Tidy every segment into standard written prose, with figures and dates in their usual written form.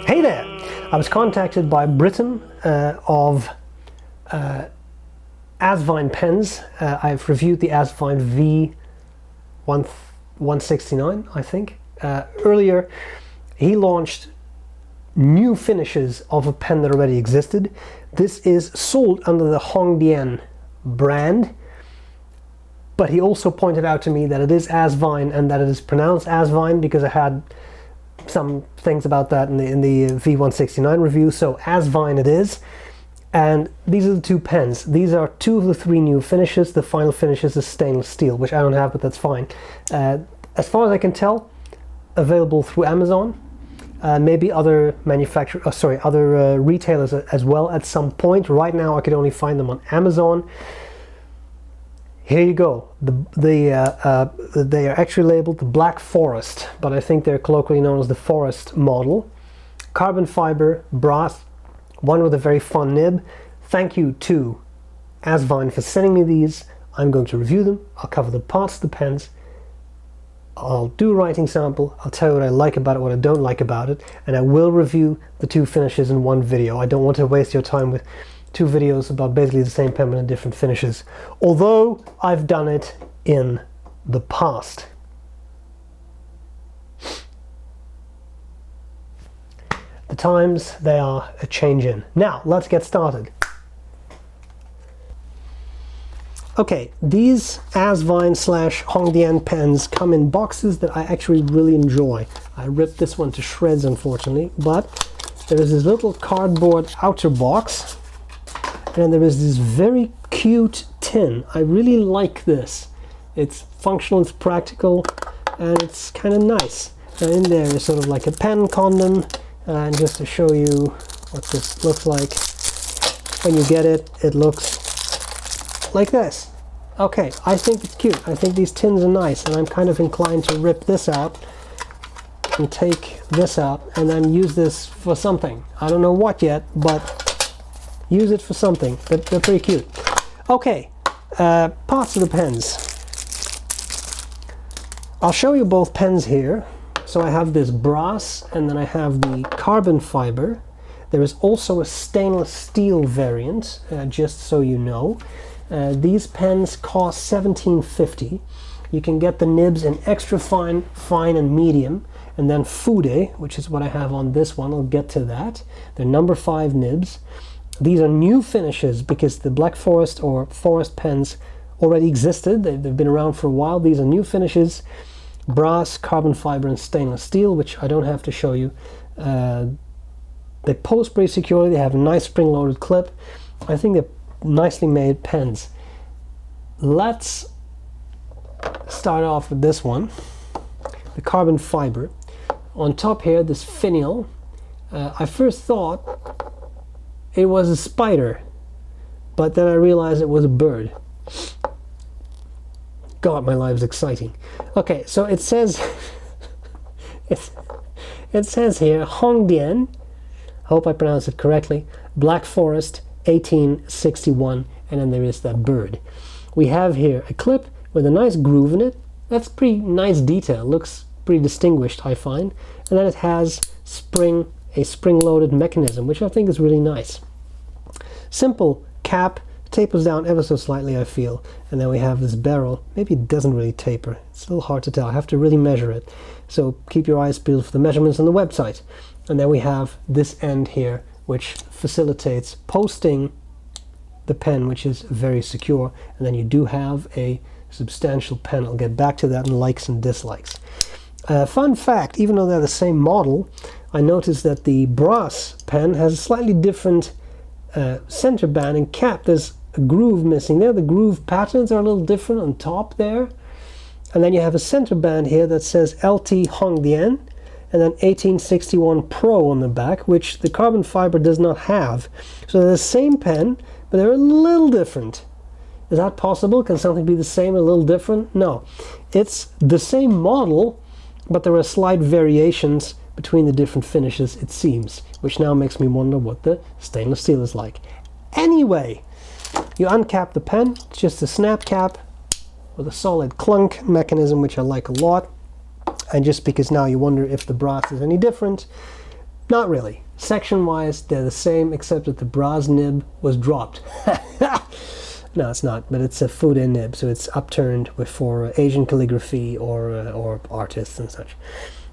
Hey there! I was contacted by Britain of Asvine pens. I've reviewed the Asvine V169, I think. Earlier, he launched new finishes of a pen that already existed. This is sold under the Hongdian brand, but he also pointed out to me that it is Asvine and that it is pronounced Asvine because I had some things about that in the V169 review. So Asvine it is, and these are the two pens. These are two of the three new finishes. The final finish is stainless steel, which I don't have, but that's fine. As far as I can tell, available through Amazon, maybe other other retailers as well at some point. Right now I could only find them on Amazon. Here you go. They are actually labeled the Black Forest, but I think they're colloquially known as the Forest model. Carbon fiber, brass, one with a very fun nib. Thank you to Asvine for sending me these. I'm going to review them. I'll cover the parts of the pens. I'll do a writing sample. I'll tell you what I like about it, what I don't like about it, and I will review the two finishes in one video. I don't want to waste your time with two videos about basically the same pen but in different finishes, although I've done it in the past. The times, they are a change-in. Now let's get started. Okay, these Asvine / Hongdian pens come in boxes that I actually really enjoy. I ripped this one to shreds, unfortunately, but there is this little cardboard outer box, and there is this very cute tin. I really like this. It's functional, it's practical, and it's kind of nice. And in there is sort of like a pen condom, and just to show you what this looks like, when you get it, it looks like this. Okay, I think it's cute. I think these tins are nice, and I'm kind of inclined to rip this out and take this out and then use this for something. I don't know what yet, but use it for something. They're pretty cute. Okay, parts of the pens. I'll show you both pens here. So I have this brass, and then I have the carbon fiber. There is also a stainless steel variant, just so you know. These pens cost $17.50. You can get the nibs in extra fine, fine, and medium, and then Fude, which is what I have on this one. I'll get to that. They're number 5 nibs. These are new finishes because the Black Forest or Forest pens already existed. They've been around for a while. These are new finishes: brass, carbon fiber, and stainless steel, which I don't have to show you. They post pretty securely. They have a nice spring-loaded clip. I think they're nicely made pens. Let's start off with this one, the carbon fiber. On top here, this finial. I first thought it was a spider, but then I realized it was a bird. God, my life's exciting. Okay, so it says it says here Hongdian, hope I pronounced it correctly, Black Forest 1861, and then there is that bird. We have here a clip with a nice groove in it. That's pretty nice detail, looks pretty distinguished, I find. And then it has a spring-loaded mechanism, which I think is really nice. Simple cap, tapers down ever so slightly, I feel. And then we have this barrel. Maybe it doesn't really taper. It's a little hard to tell. I have to really measure it. So keep your eyes peeled for the measurements on the website. And then we have this end here, which facilitates posting the pen, which is very secure. And then you do have a substantial pen. I'll get back to that in likes and dislikes. Fun fact, even though they're the same model, I noticed that the brass pen has a slightly different center band and cap. There's a groove missing there. The groove patterns are a little different on top there. And then you have a center band here that says LT Hongdian, and then 1861 Pro on the back, which the carbon fiber does not have. So they're the same pen, but they're a little different. Is that possible? Can something be the same, a little different? No. It's the same model, but there are slight variations between the different finishes, it seems, which now makes me wonder what the stainless steel is like. Anyway, you uncap the pen. It's just a snap cap with a solid clunk mechanism, which I like a lot. And just because now you wonder if the brass is any different, Not really. Section-wise, they're the same, except that the brass nib was dropped. No, it's not, but it's a Fude nib, so it's upturned for Asian calligraphy or artists and such.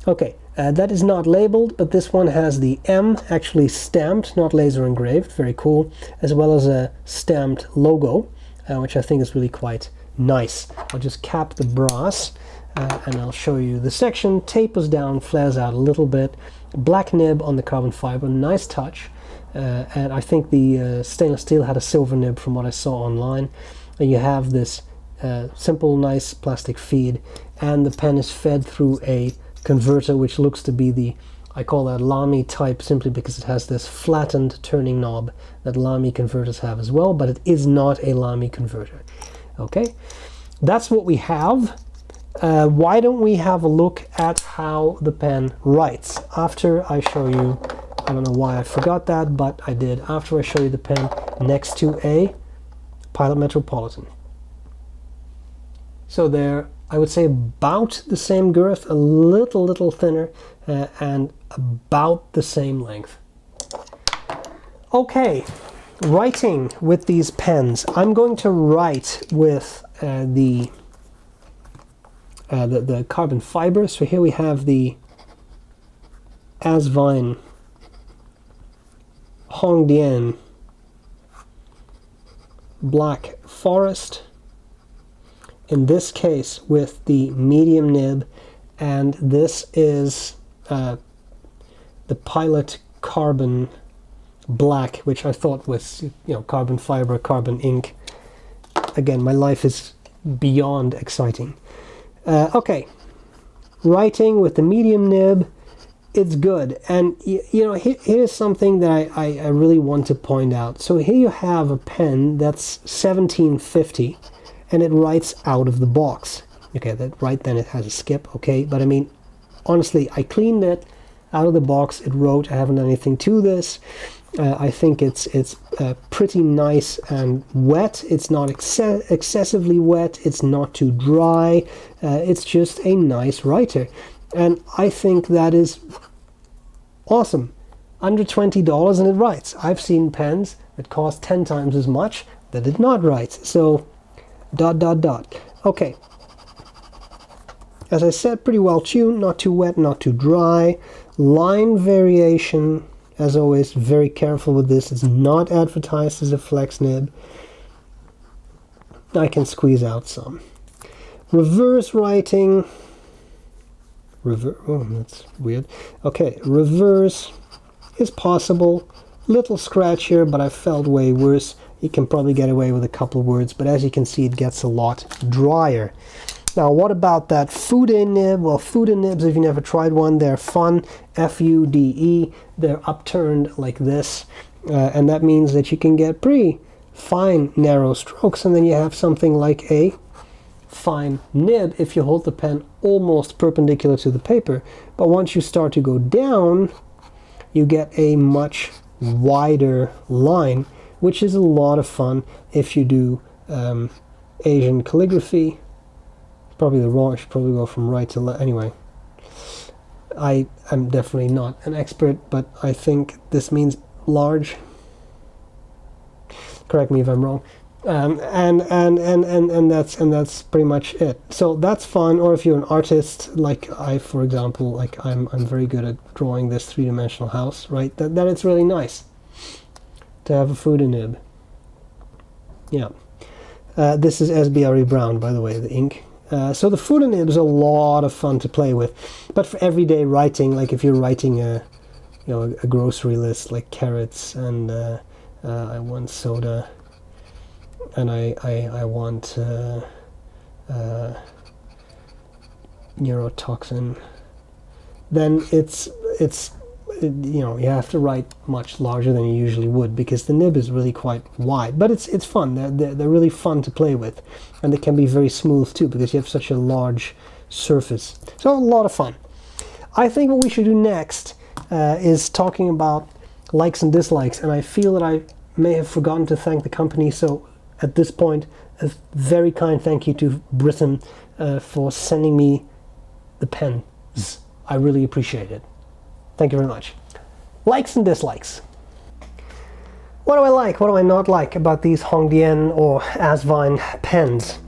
Okay, that is not labeled, but this one has the M actually stamped, not laser engraved, very cool, as well as a stamped logo, which I think is really quite nice. I'll just cap the brass, and I'll show you. The section tapers down, flares out a little bit. Black nib on the carbon fiber, nice touch. And I think the stainless steel had a silver nib from what I saw online. And you have this simple, nice plastic feed, and the pen is fed through a converter, which looks to be the, I call that Lamy type simply because it has this flattened turning knob that Lamy converters have as well, but it is not a Lamy converter. Okay, that's what we have. Why don't we have a look at how the pen writes after I show you. I don't know why I forgot that, but I did. After I show you the pen next to a Pilot Metropolitan. So they're, I would say, about the same girth, a little thinner, and about the same length. Okay, writing with these pens. I'm going to write with the carbon fiber. So here we have the Asvine Hongdian Black Forest, in this case with the medium nib, and this is the Pilot Carbon Black, which I thought was, you know, carbon fiber, carbon ink. Again, my life is beyond exciting. Okay, writing with the medium nib, it's good. And you know, here's something that I really want to point out. So here you have a pen that's 1750 and it writes out of the box. Okay, that right then it has a skip, okay, but I mean, honestly, I cleaned it out of the box, it wrote, I haven't done anything to this. I think it's pretty nice and wet. It's not excessively wet, it's not too dry, it's just a nice writer. And I think that is awesome. Under $20 and it writes. I've seen pens that cost 10 times as much that did not write. So, ... Okay. As I said, pretty well tuned, not too wet, not too dry. Line variation, as always, very careful with this. It's not advertised as a flex nib. I can squeeze out some. Reverse writing. Oh, that's weird. Okay, reverse is possible. Little scratch here, but I felt way worse. You can probably get away with a couple words, but as you can see, it gets a lot drier. Now, what about that Fude nib? Well, Fude nibs, if you never tried one, they're fun. F-U-D-E. They're upturned like this, and that means that you can get pretty fine, narrow strokes, and then you have something like a fine nib if you hold the pen almost perpendicular to the paper. But once you start to go down, you get a much wider line, which is a lot of fun if you do Asian calligraphy. Probably the wrong, I should probably go from right to left. Anyway, I am definitely not an expert, but I think this means large. Correct me if I'm wrong. And that's pretty much it. So that's fun. Or if you're an artist, like I, for example, like I'm very good at drawing this three-dimensional house, right? That it's really nice to have a Fude nib. Yeah. This is B.R.E. Brown, by the way, the ink. So the Fude nib is a lot of fun to play with, but for everyday writing, like if you're writing a grocery list, like carrots and I want soda, and I want neurotoxin, then it's you know, you have to write much larger than you usually would because the nib is really quite wide. But it's fun. They're really fun to play with, and they can be very smooth too because you have such a large surface. So a lot of fun. I think what we should do next is talking about likes and dislikes, and I feel that I may have forgotten to thank the company. So at this point, a very kind thank you to Britain for sending me the pens. I really appreciate it. Thank you very much. Likes and dislikes. What do I like? What do I not like about these Hongdian or Asvine pens?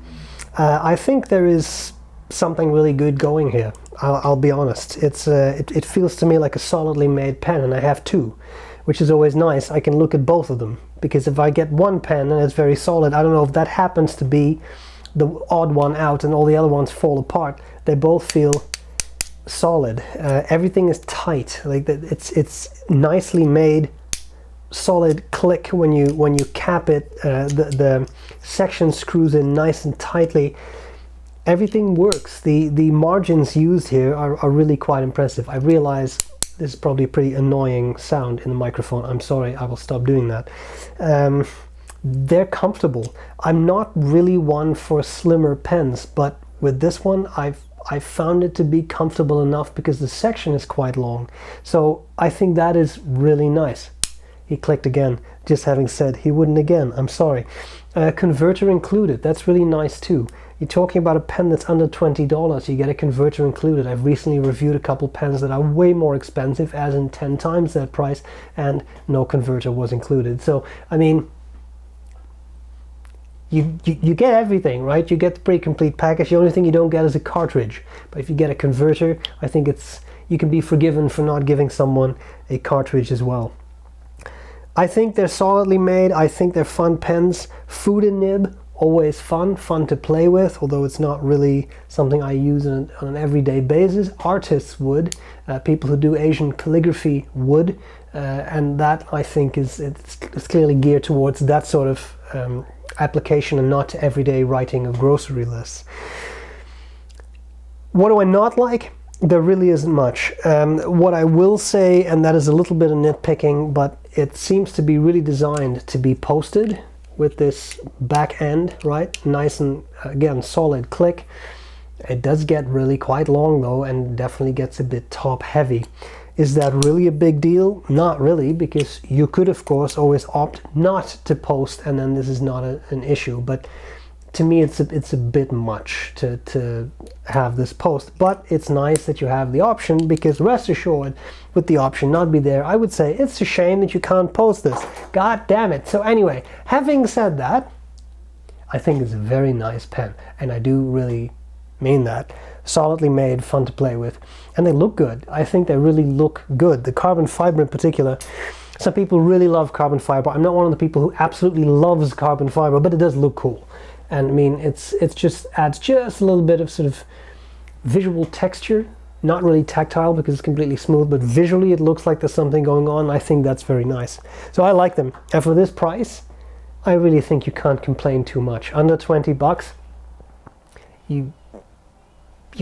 I think there is something really good going here. I'll be honest. It feels to me like a solidly made pen, and I have two, which is always nice. I can look at both of them, because if I get one pen and it's very solid, I don't know if that happens to be the odd one out and all the other ones fall apart. They both feel solid. Everything is tight. Like it's nicely made, solid click when you cap it. The section screws in nice and tightly. Everything works. The margins used here are really quite impressive. I realize this is probably a pretty annoying sound in the microphone. I'm sorry, I will stop doing that. They're comfortable. I'm not really one for slimmer pens, but with this one I found it to be comfortable enough because the section is quite long. So I think that is really nice. He clicked again, just having said he wouldn't again. I'm sorry. Converter included. That's really nice too. You're talking about a pen that's under $20, you get a converter included. I've recently reviewed a couple pens that are way more expensive, as in 10 times that price, and no converter was included. So, I mean, you get everything, right? You get the pretty complete package. The only thing you don't get is a cartridge. But if you get a converter, I think you can be forgiven for not giving someone a cartridge as well. I think they're solidly made. I think they're fun pens. Food and nib, always fun to play with, although it's not really something I use on an everyday basis. Artists would, people who do Asian calligraphy would, and that I think it's clearly geared towards that sort of application and not to everyday writing of grocery lists. What do I not like? There really isn't much. What I will say, and that is a little bit of nitpicking, but it seems to be really designed to be posted with this back end, right? Nice and, again, solid click. It does get really quite long though, and definitely gets a bit top heavy. Is that really a big deal? Not really, because you could of course always opt not to post, and then this is not an issue. But to me it's a bit much to have this post, but it's nice that you have the option, because rest assured, with the option not be there, I would say it's a shame that you can't post this. God damn it. So anyway, having said that, I think it's a very nice pen, and I do really mean that. Solidly made, fun to play with, and they look good. I think they really look good. The carbon fiber in particular, some people really love carbon fiber. I'm not one of the people who absolutely loves carbon fiber, but it does look cool. And I mean, it's just adds just a little bit of sort of visual texture. Not really tactile because it's completely smooth, but visually it looks like there's something going on. I think that's very nice. So I like them. And for this price, I really think you can't complain too much. Under 20 bucks, you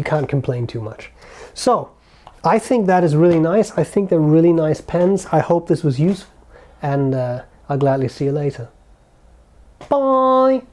can't complain too much. So I think that is really nice. I think they're really nice pens. I hope this was useful, and I'll gladly see you later. Bye!